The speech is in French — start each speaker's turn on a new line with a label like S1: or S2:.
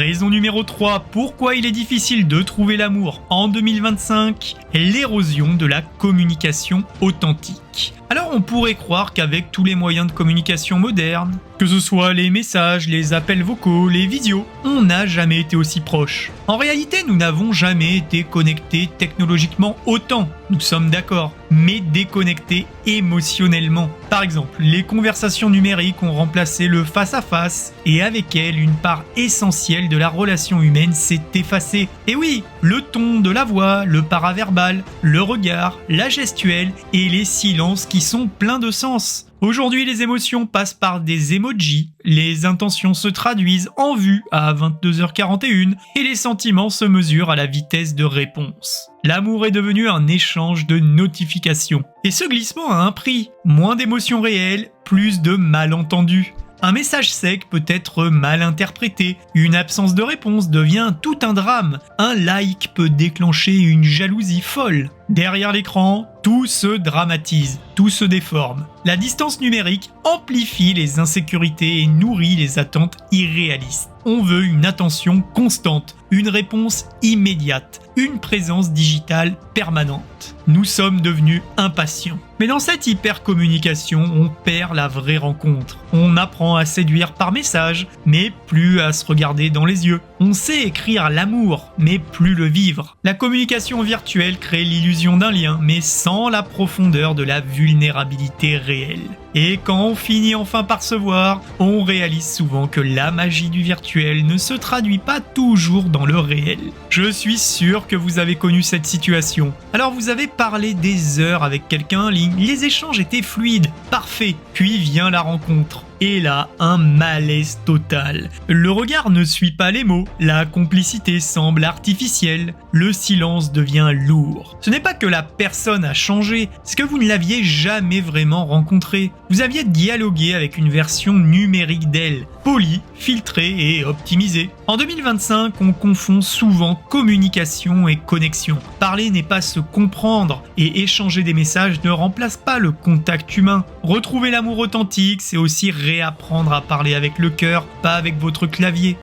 S1: Raison numéro 3, pourquoi il est difficile de trouver l'amour en 2025 ? L'érosion de la communication authentique. Alors on pourrait croire qu'avec tous les moyens de communication modernes, que ce soit les messages, les appels vocaux, les visios, on n'a jamais été aussi proches. En réalité, nous n'avons jamais été connectés technologiquement autant, nous sommes d'accord, mais déconnectés émotionnellement. Par exemple, les conversations numériques ont remplacé le face-à-face et avec elles, une part essentielle de la relation humaine s'est effacée. Et oui, le ton de la voix, le paraverbal, le regard, la gestuelle et les silences qui sont pleins de sens. Aujourd'hui, les émotions passent par des emojis, les intentions se traduisent en vue à 22h41 et les sentiments se mesurent à la vitesse de réponse. L'amour est devenu un échange de notifications. Et ce glissement a un prix. Moins d'émotions réelles, plus de malentendus. Un message sec peut être mal interprété, une absence de réponse devient tout un drame, un like peut déclencher une jalousie folle. Derrière l'écran, tout se dramatise, tout se déforme. La distance numérique amplifie les insécurités et nourrit les attentes irréalistes. On veut une attention constante, une réponse immédiate, une présence digitale permanente. Nous sommes devenus impatients. Mais dans cette hypercommunication, on perd la vraie rencontre. On apprend à séduire par message, mais plus à se regarder dans les yeux. On sait écrire l'amour, mais plus le vivre. La communication virtuelle crée l'illusion d'un lien, mais sans la profondeur de la vulnérabilité réelle. Et quand on finit enfin par se voir, on réalise souvent que la magie du virtuel ne se traduit pas toujours dans le réel. Je suis sûr que vous avez connu cette situation. Alors vous avez parlé des heures avec quelqu'un en ligne, les échanges étaient fluides, parfaits, puis vient la rencontre. Et là, un malaise total. Le regard ne suit pas les mots, la complicité semble artificielle, le silence devient lourd. Ce n'est pas que la personne a changé, c'est que vous ne l'aviez jamais vraiment rencontrée. Vous aviez dialogué avec une version numérique d'elle, polie, filtrée et optimisée. En 2025, on confond souvent communication et connexion. Parler n'est pas se comprendre et échanger des messages ne remplace pas le contact humain. Retrouver l'amour authentique, c'est aussi réapprendre à parler avec le cœur, pas avec votre clavier.